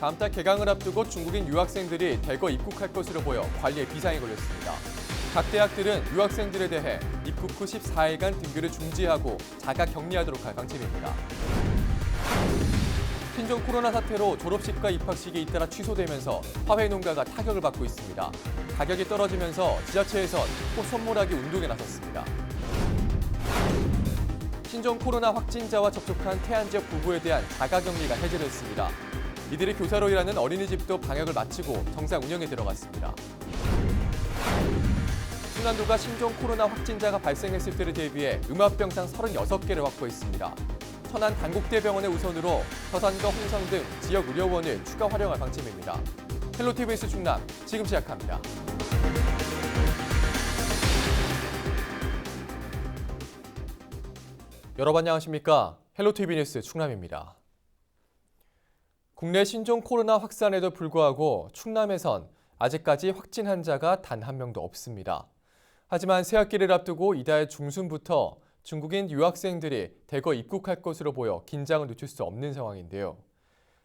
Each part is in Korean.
다음 달 개강을 앞두고 중국인 유학생들이 대거 입국할 것으로 보여 관리에 비상이 걸렸습니다. 각 대학들은 유학생들에 대해 입국 후 14일간 등교를 중지하고 자가 격리하도록 할 방침입니다. 신종 코로나 사태로 졸업식과 입학식이 잇따라 취소되면서 화훼 농가가 타격을 받고 있습니다. 가격이 떨어지면서 지자체에선 꽃 선물하기 운동에 나섰습니다. 신종 코로나 확진자와 접촉한 태안 지역 부부에 대한 자가격리가 해제됐습니다. 이들이 교사로 일하는 어린이집도 방역을 마치고 정상 운영에 들어갔습니다. 충남도가 신종 코로나 확진자가 발생했을 때를 대비해 음압병상 36개를 확보했습니다. 천안 단국대병원의 우선으로 서산과 홍성 등 지역 의료원을 추가 활용할 방침입니다. 헬로티비 뉴스 충남 지금 시작합니다. 여러분 안녕하십니까? 헬로티비 뉴스 충남입니다. 국내 신종 코로나 확산에도 불구하고 충남에선 아직까지 확진 환자가 단 한 명도 없습니다. 하지만 새학기를 앞두고 이달 중순부터 중국인 유학생들이 대거 입국할 것으로 보여 긴장을 늦출 수 없는 상황인데요.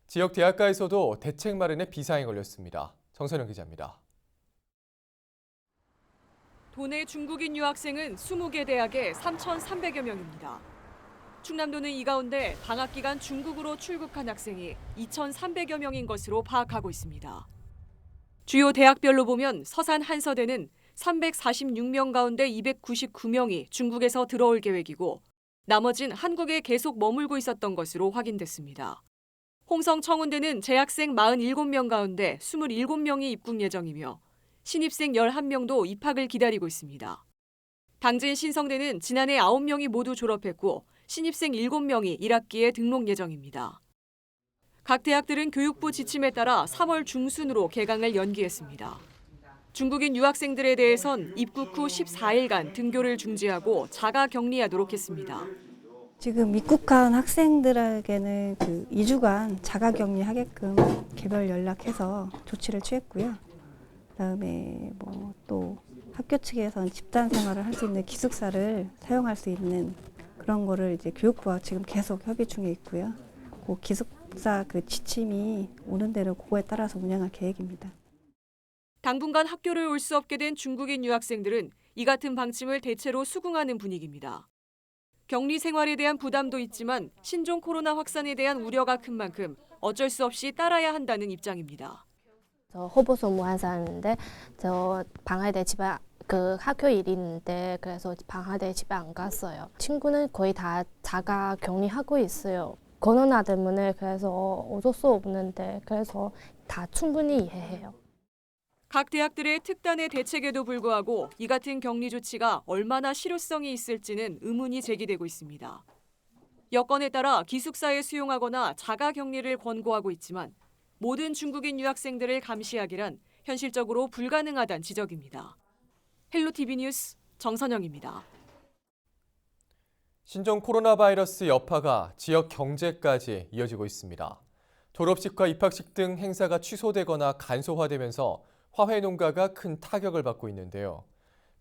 지역 대학가에서도 대책 마련에 비상이 걸렸습니다. 정선영 기자입니다. 도내 중국인 유학생은 20개 대학에 3,300여 명입니다. 충남도는 이 가운데 방학 기간 중국으로 출국한 학생이 2,300여 명인 것으로 파악하고 있습니다. 주요 대학별로 보면 서산 한서대는 346명 가운데 299명이 중국에서 들어올 계획이고 나머진 한국에 계속 머물고 있었던 것으로 확인됐습니다. 홍성 청운대는 재학생 47명 가운데 27명이 입국 예정이며 신입생 11명도 입학을 기다리고 있습니다. 당진 신성대는 지난해 9명이 모두 졸업했고 신입생 7명이 1학기에 등록 예정입니다. 각 대학들은 교육부 지침에 따라 3월 중순으로 개강을 연기했습니다. 중국인 유학생들에 대해선 입국 후 14일간 등교를 중지하고 자가 격리하도록 했습니다. 지금 입국한 학생들에게는 2주간 자가 격리하게끔 개별 연락해서 조치를 취했고요. 그다음에 또 학교 측에서는 집단 생활을 할 수 있는 기숙사를 사용할 수 있는 그런 거를 이제 교육부와 지금 계속 협의 중에 있고요. 그 기숙사 지침이 오는 대로 그거에 따라서 운영할 계획입니다. 당분간 학교를 올 수 없게 된 중국인 유학생들은 이 같은 방침을 대체로 수긍하는 분위기입니다. 격리 생활에 대한 부담도 있지만 신종 코로나 확산에 대한 우려가 큰 만큼 어쩔 수 없이 따라야 한다는 입장입니다. 저 호보소 무한사인데 저 방학때 집에 학교 일이 있는데 그래서 방학때 집에 안 갔어요. 친구는 거의 다 자가 격리하고 있어요. 코로나 때문에 그래서 어쩔 수 없는데 그래서 다 충분히 이해해요. 각 대학들의 특단의 대책에도 불구하고 이 같은 격리 조치가 얼마나 실효성이 있을지는 의문이 제기되고 있습니다. 여건에 따라 기숙사에 수용하거나 자가 격리를 권고하고 있지만 모든 중국인 유학생들을 감시하기란 현실적으로 불가능하다는 지적입니다. 헬로티비 뉴스 정선영입니다. 신종 코로나 바이러스 여파가 지역 경제까지 이어지고 있습니다. 졸업식과 입학식 등 행사가 취소되거나 간소화되면서 화훼 농가가 큰 타격을 받고 있는데요.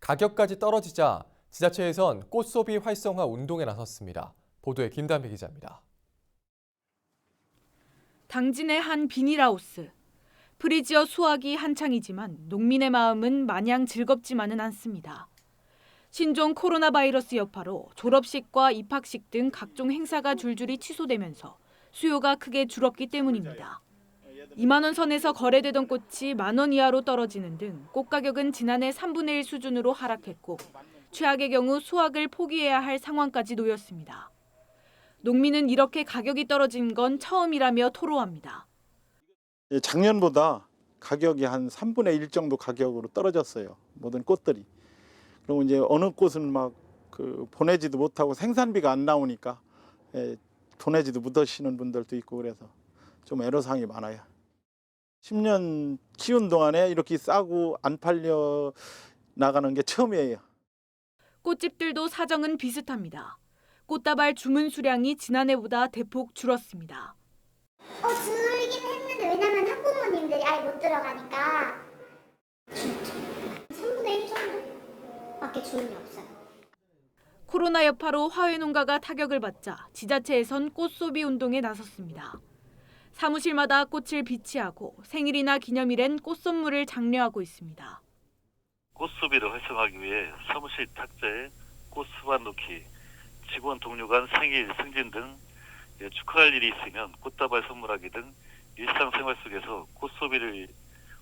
가격까지 떨어지자 지자체에선 꽃소비 활성화 운동에 나섰습니다. 보도에 김담비 기자입니다. 당진의 한 비닐하우스. 프리지어 수확이 한창이지만 농민의 마음은 마냥 즐겁지만은 않습니다. 신종 코로나 바이러스 여파로 졸업식과 입학식 등 각종 행사가 줄줄이 취소되면서 수요가 크게 줄었기 때문입니다. 2만 원 선에서 거래되던 꽃이 1만 원 이하로 떨어지는 등 꽃 가격은 지난해 3분의 1 수준으로 하락했고 최악의 경우 수확을 포기해야 할 상황까지 놓였습니다. 농민은 이렇게 가격이 떨어진 건 처음이라며 토로합니다. 작년보다 가격이 한 3분의 1 정도 가격으로 떨어졌어요. 모든 꽃들이. 그리고 이제 어느 꽃은 보내지도 못하고 생산비가 안 나오니까 보내지도 못하시는 분들도 있고 그래서 좀 애로사항이 많아요. 10년 키운 동안에 이렇게 싸고 안 팔려 나가는 게 처음이에요. 꽃집들도 사정은 비슷합니다. 꽃다발 주문 수량이 지난해보다 대폭 줄었습니다. 줄긴 했는데 왜냐면 학부모님들이 아예 못 들어가니까 3분의 1 정도밖에 주문이 없어요. 코로나 여파로 화훼 농가가 타격을 받자 지자체에선 꽃소비 운동에 나섰습니다. 사무실마다 꽃을 비치하고 생일이나 기념일엔 꽃 선물을 장려하고 있습니다. 꽃 소비를 활성화하기 위해 사무실 탁자에 꽃 수반 놓기, 직원 동료 간 생일, 승진 등 축하할 일이 있으면 꽃다발 선물하기 등 일상생활 속에서 꽃 소비를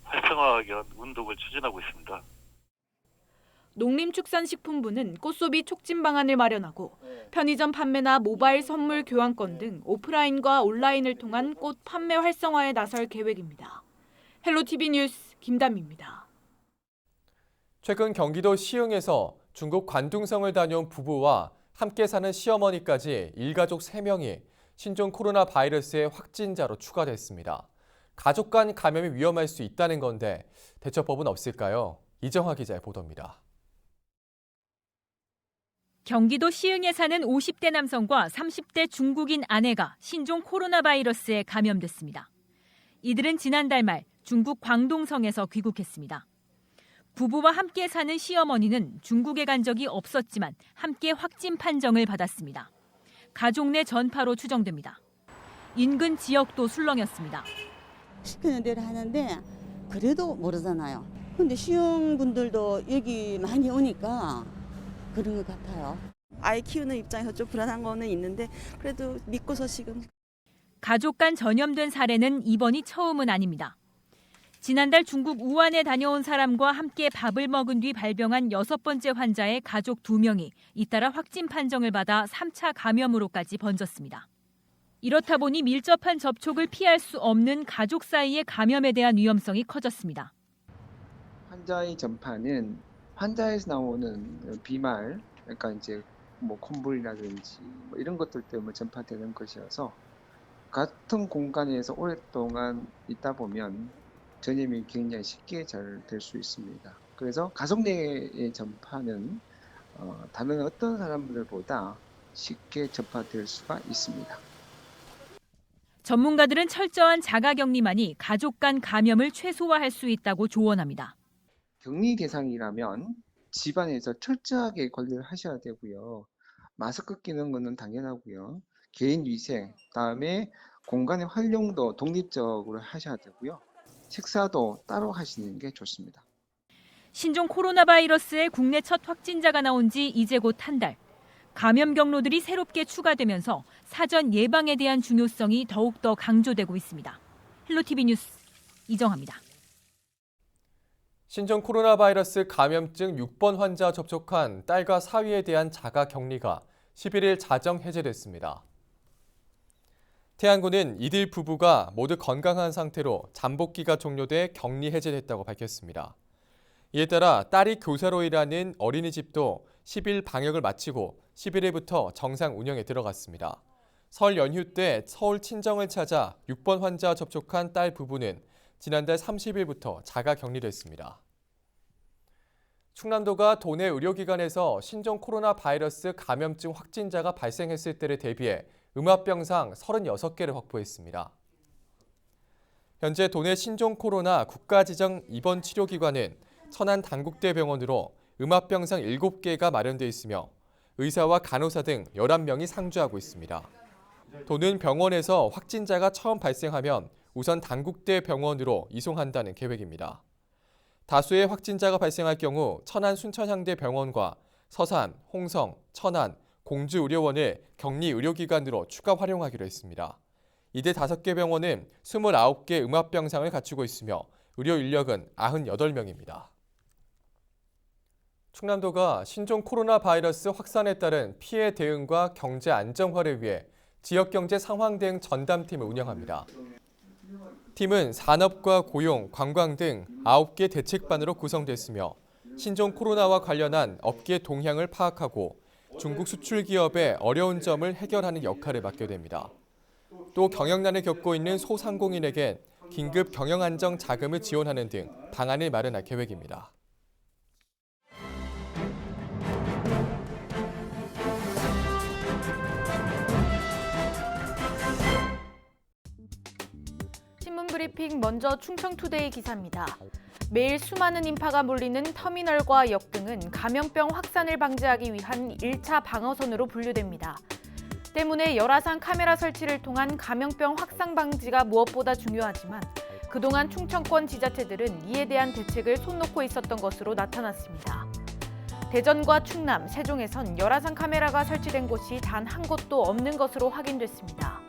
활성화하기 위한 운동을 추진하고 있습니다. 농림축산식품부는 꽃소비 촉진 방안을 마련하고 편의점 판매나 모바일 선물 교환권 등 오프라인과 온라인을 통한 꽃 판매 활성화에 나설 계획입니다. 헬로티비 뉴스 김담입니다. 최근 경기도 시흥에서 중국 관둥성을 다녀온 부부와 함께 사는 시어머니까지 일가족 3명이 신종 코로나 바이러스의 확진자로 추가됐습니다. 가족 간 감염이 위험할 수 있다는 건데 대처법은 없을까요? 이정화 기자의 보도입니다. 경기도 시흥에 사는 50대 남성과 30대 중국인 아내가 신종 코로나 바이러스에 감염됐습니다. 이들은 지난달 말 중국 광동성에서 귀국했습니다. 부부와 함께 사는 시어머니는 중국에 간 적이 없었지만 함께 확진 판정을 받았습니다. 가족 내 전파로 추정됩니다. 인근 지역도 술렁였습니다. 시키는 대로 하는데 그래도 모르잖아요. 근데 시흥 분들도 여기 많이 오니까 그런 것 같아요. 아이 키우는 입장에서 좀 불안한 거는 있는데 그래도 믿고서 지금. 가족 간 전염된 사례는 이번이 처음은 아닙니다. 지난달 중국 우한에 다녀온 사람과 함께 밥을 먹은 뒤 발병한 6번째 환자의 가족 2명이 잇따라 확진 판정을 받아 3차 감염으로까지 번졌습니다. 이렇다 보니 밀접한 접촉을 피할 수 없는 가족 사이의 감염에 대한 위험성이 커졌습니다. 환자의 전파는 환자에서 나오는 비말, 그러니까 이제 뭐 콧물이라든지 뭐 이런 것들 때문에 전파되는 것이어서 같은 공간에서 오랫동안 있다 보면 전염이 굉장히 쉽게 잘 될 수 있습니다. 그래서 가족 내의 전파는 다른 어떤 사람들보다 쉽게 전파될 수가 있습니다. 전문가들은 철저한 자가격리만이 가족 간 감염을 최소화할 수 있다고 조언합니다. 격리 대상이라면 집안에서 철저하게 관리를 하셔야 되고요. 마스크 끼는 것은 당연하고요. 개인 위생, 다음에 공간의 활용도 독립적으로 하셔야 되고요. 식사도 따로 하시는 게 좋습니다. 신종 코로나 바이러스의 국내 첫 확진자가 나온 지 이제 곧 한 달. 감염 경로들이 새롭게 추가되면서 사전 예방에 대한 중요성이 더욱더 강조되고 있습니다. 헬로티비 뉴스 이정화입니다. 신종 코로나 바이러스 감염증 6번 환자 접촉한 딸과 사위에 대한 자가격리가 11일 자정 해제됐습니다. 태안군은 이들 부부가 모두 건강한 상태로 잠복기가 종료돼 격리 해제됐다고 밝혔습니다. 이에 따라 딸이 교사로 일하는 어린이집도 10일 방역을 마치고 11일부터 정상 운영에 들어갔습니다. 설 연휴 때 서울 친정을 찾아 6번 환자 접촉한 딸 부부는 지난달 30일부터 자가 격리됐습니다. 충남도가 도내 의료기관에서 신종 코로나 바이러스 감염증 확진자가 발생했을 때를 대비해 음압병상 36개를 확보했습니다. 현재 도내 신종 코로나 국가지정 입원 치료기관은 천안 단국대병원으로 음압병상 7개가 마련돼 있으며 의사와 간호사 등 11명이 상주하고 있습니다. 도는 병원에서 확진자가 처음 발생하면 우선 단국대병원으로 이송한다는 계획입니다. 다수의 확진자가 발생할 경우 천안 순천향대병원과 서산, 홍성, 천안, 공주의료원을 격리의료기관으로 추가 활용하기로 했습니다. 이들 5개 병원은 29개 음압병상을 갖추고 있으며 의료 인력은 98명입니다. 충남도가 신종 코로나 바이러스 확산에 따른 피해 대응과 경제 안정화를 위해 지역경제 상황 대응 전담팀을 운영합니다. 팀은 산업과 고용, 관광 등 9개 대책반으로 구성됐으며 신종 코로나와 관련한 업계 동향을 파악하고 중국 수출 기업의 어려운 점을 해결하는 역할을 맡게 됩니다. 또 경영난을 겪고 있는 소상공인에겐 긴급 경영 안정 자금을 지원하는 등 방안을 마련할 계획입니다. 신문 브리핑 먼저 충청투데이 기사입니다. 매일 수많은 인파가 몰리는 터미널과 역 등은 감염병 확산을 방지하기 위한 1차 방어선으로 분류됩니다. 때문에 열화상 카메라 설치를 통한 감염병 확산 방지가 무엇보다 중요하지만 그동안 충청권 지자체들은 이에 대한 대책을 손 놓고 있었던 것으로 나타났습니다. 대전과 충남, 세종에선 열화상 카메라가 설치된 곳이 단 한 곳도 없는 것으로 확인됐습니다.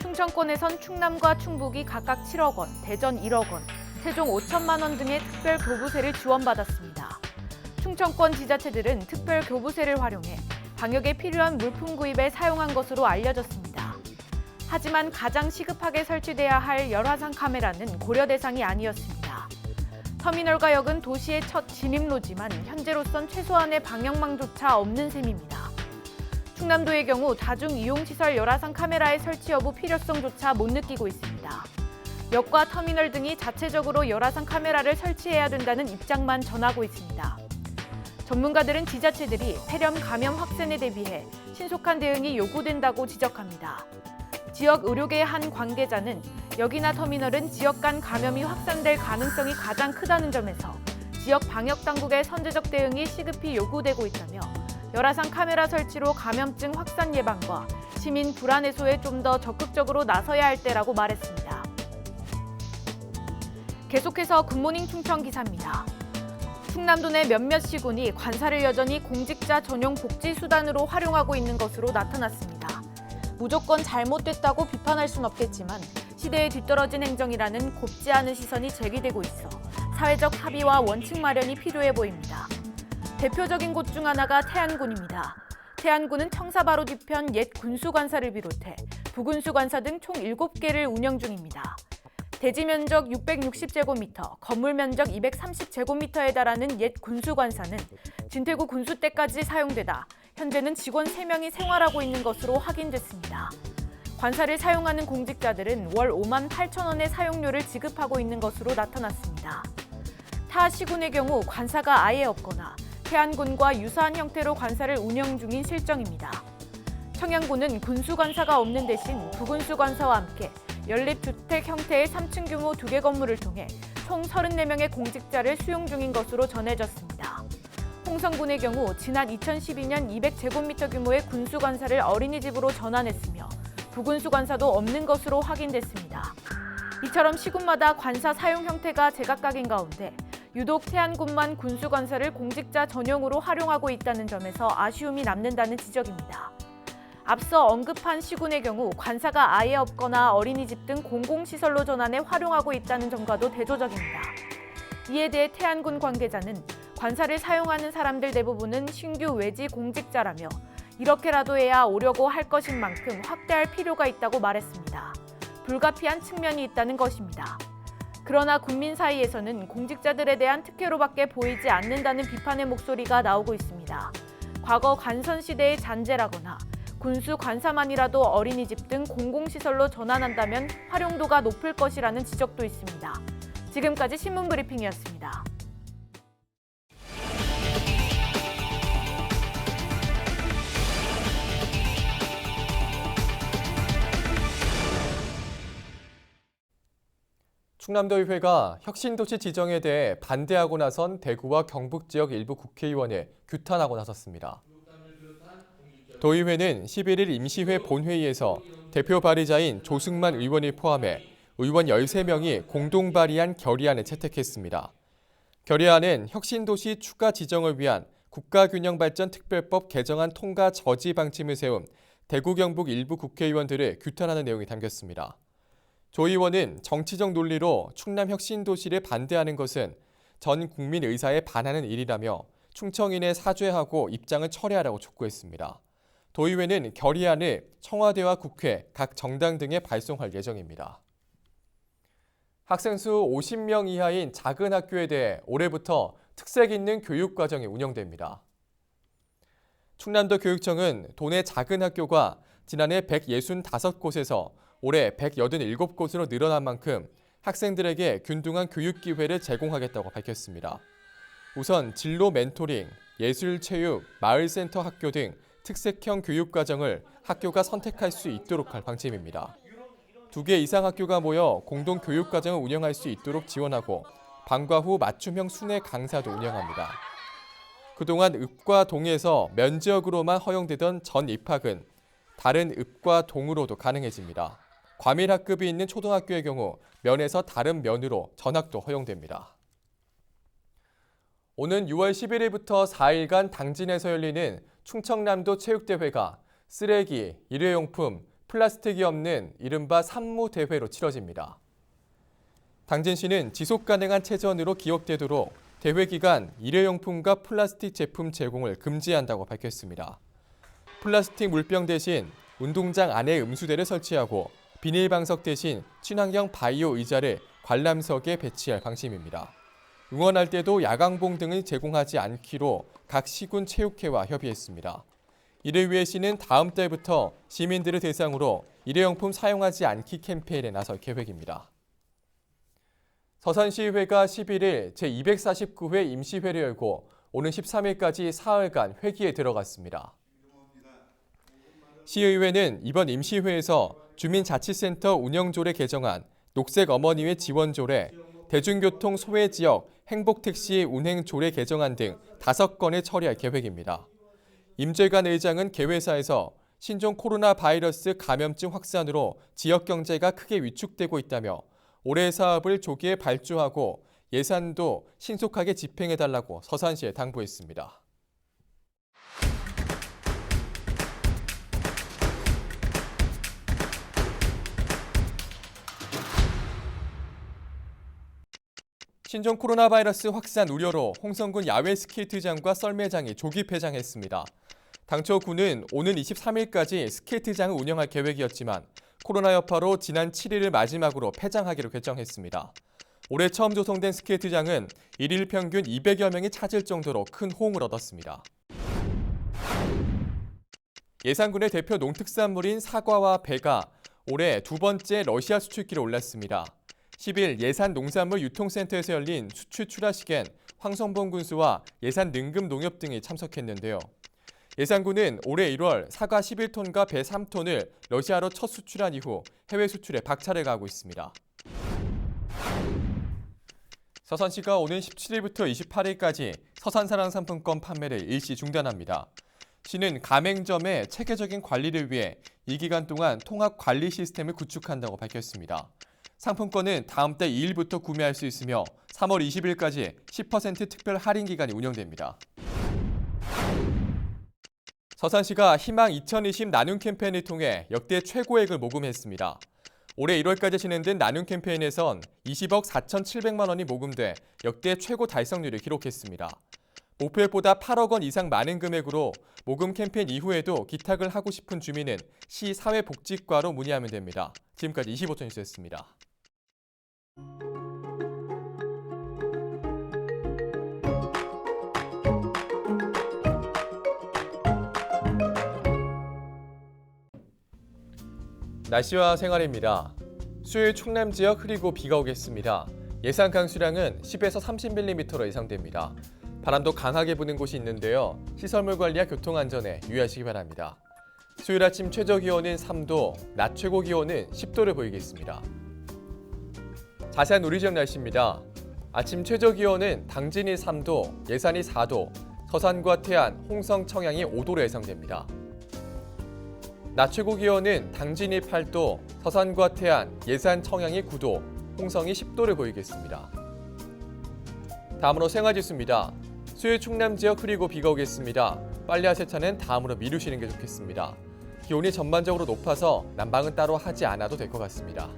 충청권에선 충남과 충북이 각각 7억 원, 대전 1억 원, 세종 5천만 원 등의 특별 교부세를 지원받았습니다. 충청권 지자체들은 특별 교부세를 활용해 방역에 필요한 물품 구입에 사용한 것으로 알려졌습니다. 하지만 가장 시급하게 설치돼야 할 열화상 카메라는 고려 대상이 아니었습니다. 터미널과 역은 도시의 첫 진입로지만 현재로선 최소한의 방역망조차 없는 셈입니다. 충남도의 경우 다중이용시설 열화상 카메라의 설치 여부 필요성조차 못 느끼고 있습니다. 역과 터미널 등이 자체적으로 열화상 카메라를 설치해야 된다는 입장만 전하고 있습니다. 전문가들은 지자체들이 폐렴 감염 확산에 대비해 신속한 대응이 요구된다고 지적합니다. 지역 의료계의 한 관계자는 역이나 터미널은 지역 간 감염이 확산될 가능성이 가장 크다는 점에서 지역 방역 당국의 선제적 대응이 시급히 요구되고 있다며 열화상 카메라 설치로 감염증 확산 예방과 시민 불안 해소에 좀 더 적극적으로 나서야 할 때라고 말했습니다. 계속해서 굿모닝 충청 기사입니다. 충남도 내 몇몇 시군이 관사를 여전히 공직자 전용 복지 수단으로 활용하고 있는 것으로 나타났습니다. 무조건 잘못됐다고 비판할 순 없겠지만 시대에 뒤떨어진 행정이라는 곱지 않은 시선이 제기되고 있어 사회적 합의와 원칙 마련이 필요해 보입니다. 대표적인 곳 중 하나가 태안군입니다. 태안군은 청사 바로 뒤편 옛 군수관사를 비롯해 부군수관사 등 총 7개를 운영 중입니다. 대지 면적 660제곱미터, 건물 면적 230제곱미터에 달하는 옛 군수관사는 진퇴구 군수 때까지 사용되다 현재는 직원 3명이 생활하고 있는 것으로 확인됐습니다. 관사를 사용하는 공직자들은 월 5만 8천 원의 사용료를 지급하고 있는 것으로 나타났습니다. 타 시군의 경우 관사가 아예 없거나 태안군과 유사한 형태로 관사를 운영 중인 실정입니다. 청양군은 군수관사가 없는 대신 부군수관사와 함께 연립주택 형태의 3층 규모 2개 건물을 통해 총 34명의 공직자를 수용 중인 것으로 전해졌습니다. 홍성군의 경우 지난 2012년 200제곱미터 규모의 군수관사를 어린이집으로 전환했으며 부군수관사도 없는 것으로 확인됐습니다. 이처럼 시군마다 관사 사용 형태가 제각각인 가운데 유독 태안군만 군수관사를 공직자 전용으로 활용하고 있다는 점에서 아쉬움이 남는다는 지적입니다. 앞서 언급한 시군의 경우 관사가 아예 없거나 어린이집 등 공공시설로 전환해 활용하고 있다는 점과도 대조적입니다. 이에 대해 태안군 관계자는 관사를 사용하는 사람들 대부분은 신규 외지 공직자라며 이렇게라도 해야 오려고 할 것인 만큼 확대할 필요가 있다고 말했습니다. 불가피한 측면이 있다는 것입니다. 그러나 국민 사이에서는 공직자들에 대한 특혜로밖에 보이지 않는다는 비판의 목소리가 나오고 있습니다. 과거 관선 시대의 잔재라거나 군수 관사만이라도 어린이집 등 공공시설로 전환한다면 활용도가 높을 것이라는 지적도 있습니다. 지금까지 신문브리핑이었습니다. 충남도의회가 혁신도시 지정에 대해 반대하고 나선 대구와 경북 지역 일부 국회의원을 규탄하고 나섰습니다. 도의회는 11일 임시회 본회의에서 대표 발의자인 조승만 의원을 포함해 의원 13명이 공동 발의한 결의안을 채택했습니다. 결의안은 혁신도시 추가 지정을 위한 국가균형발전특별법 개정안 통과 저지 방침을 세운 대구 경북 일부 국회의원들을 규탄하는 내용이 담겼습니다. 조 의원은 정치적 논리로 충남 혁신도시를 반대하는 것은 전 국민 의사에 반하는 일이라며 충청인에 사죄하고 입장을 철회하라고 촉구했습니다. 도의회는 결의안을 청와대와 국회, 각 정당 등에 발송할 예정입니다. 학생 수 50명 이하인 작은 학교에 대해 올해부터 특색 있는 교육과정이 운영됩니다. 충남도 교육청은 도내 작은 학교가 지난해 165곳에서 올해 187곳으로 늘어난 만큼 학생들에게 균등한 교육 기회를 제공하겠다고 밝혔습니다. 우선 진로 멘토링, 예술, 체육, 마을센터 학교 등 특색형 교육과정을 학교가 선택할 수 있도록 할 방침입니다. 2개 이상 학교가 모여 공동 교육과정을 운영할 수 있도록 지원하고 방과 후 맞춤형 순회 강사도 운영합니다. 그동안 읍과 동에서 면지역으로만 허용되던 전 입학은 다른 읍과 동으로도 가능해집니다. 과밀 학급이 있는 초등학교의 경우 면에서 다른 면으로 전학도 허용됩니다. 오는 6월 11일부터 4일간 당진에서 열리는 충청남도 체육대회가 쓰레기, 일회용품, 플라스틱이 없는 이른바 산무대회로 치러집니다. 당진시는 지속가능한 체전으로 기억되도록 대회 기간 일회용품과 플라스틱 제품 제공을 금지한다고 밝혔습니다. 플라스틱 물병 대신 운동장 안에 음수대를 설치하고 비닐방석 대신 친환경 바이오 의자를 관람석에 배치할 방침입니다. 응원할 때도 야광봉 등을 제공하지 않기로 각 시군 체육회와 협의했습니다. 이를 위해 시는 다음 달부터 시민들을 대상으로 일회용품 사용하지 않기 캠페인에 나설 계획입니다. 서산시의회가 11일 제249회 임시회를 열고 오는 13일까지 사흘간 회기에 들어갔습니다. 시의회는 이번 임시회에서 주민자치센터 운영조례 개정안, 녹색어머니회 지원조례, 대중교통 소외지역 행복택시 운행 조례 개정안 등 5건을 처리할 계획입니다. 임재관 의장은 개회사에서 신종 코로나 바이러스 감염증 확산으로 지역 경제가 크게 위축되고 있다며 올해 사업을 조기에 발주하고 예산도 신속하게 집행해달라고 서산시에 당부했습니다. 신종 코로나 바이러스 확산 우려로 홍성군 야외 스케이트장과 썰매장이 조기 폐장했습니다. 당초 군은 오는 23일까지 스케이트장을 운영할 계획이었지만 코로나 여파로 지난 7일을 마지막으로 폐장하기로 결정했습니다. 올해 처음 조성된 스케이트장은 일일 평균 200여 명이 찾을 정도로 큰 호응을 얻었습니다. 예산군의 대표 농특산물인 사과와 배가 올해 두 번째 러시아 수출기로 올랐습니다. 10일 예산농산물 유통센터에서 열린 수출 출하식엔 황성봉 군수와 예산능금농협 등이 참석했는데요. 예산군은 올해 1월 사과 11톤과 배 3톤을 러시아로 첫 수출한 이후 해외 수출에 박차를 가하고 있습니다. 서산시가 오는 17일부터 28일까지 서산사랑 상품권 판매를 일시 중단합니다. 시는 가맹점의 체계적인 관리를 위해 이 기간 동안 통합 관리 시스템을 구축한다고 밝혔습니다. 상품권은 다음 달 2일부터 구매할 수 있으며 3월 20일까지 10% 특별 할인 기간이 운영됩니다. 서산시가 희망 2020 나눔 캠페인을 통해 역대 최고액을 모금했습니다. 올해 1월까지 진행된 나눔 캠페인에선 20억 4,700만 원이 모금돼 역대 최고 달성률을 기록했습니다. 목표액보다 8억 원 이상 많은 금액으로 모금 캠페인 이후에도 기탁을 하고 싶은 주민은 시 사회복지과로 문의하면 됩니다. 지금까지 25초 뉴스였습니다. 날씨와 생활입니다. 수요일 충남 지역 흐리고 비가 오겠습니다. 예상 강수량은 10에서 30mm로 예상됩니다. 바람도 강하게 부는 곳이 있는데요. 시설물 관리와 교통안전에 유의하시기 바랍니다. 수요일 아침 최저 기온은 3도, 낮 최고 기온은 10도를 보이겠습니다. 자세한 우리 지역 날씨입니다. 아침 최저 기온은 당진이 3도, 예산이 4도, 서산과 태안, 홍성, 청양이 5도로 예상됩니다. 낮 최고 기온은 당진이 8도, 서산과 태안, 예산, 청양이 9도, 홍성이 10도를 보이겠습니다. 다음으로 생활지수입니다. 수요일 충남 지역 흐리고 비가 오겠습니다. 빨래와 세차는 다음으로 미루시는 게 좋겠습니다. 기온이 전반적으로 높아서 난방은 따로 하지 않아도 될 것 같습니다.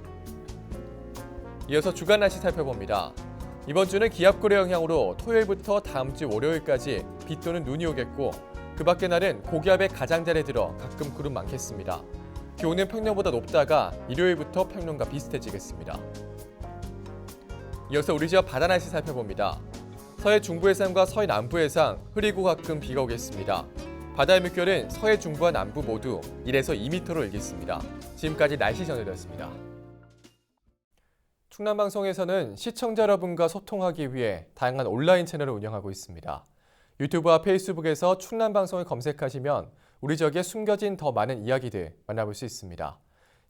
이어서 주간 날씨 살펴봅니다. 이번 주는 기압골의 영향으로 토요일부터 다음 주 월요일까지 비 또는 눈이 오겠고 그 밖의 날은 고기압의 가장자리에 들어 가끔 구름 많겠습니다. 기온은 평년보다 높다가 일요일부터 평년과 비슷해지겠습니다. 이어서 우리 지역 바다 날씨 살펴봅니다. 서해 중부 해상과 서해 남부 해상 흐리고 가끔 비가 오겠습니다. 바다의 물결은 서해 중부와 남부 모두 1에서 2m로 일겠습니다. 지금까지 날씨 전해드렸습니다. 충남방송에서는 시청자 여러분과 소통하기 위해 다양한 온라인 채널을 운영하고 있습니다. 유튜브와 페이스북에서 충남방송을 검색하시면 우리 지역의 숨겨진 더 많은 이야기들 만나볼 수 있습니다.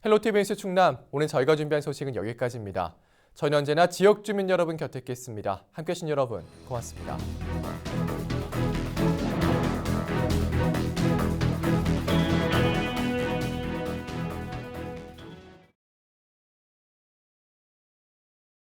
헬로티비 뉴스 충남, 오늘 저희가 준비한 소식은 여기까지입니다. 저는 언제나 지역 주민 여러분 곁에 있겠습니다. 함께해 주신 여러분 고맙습니다.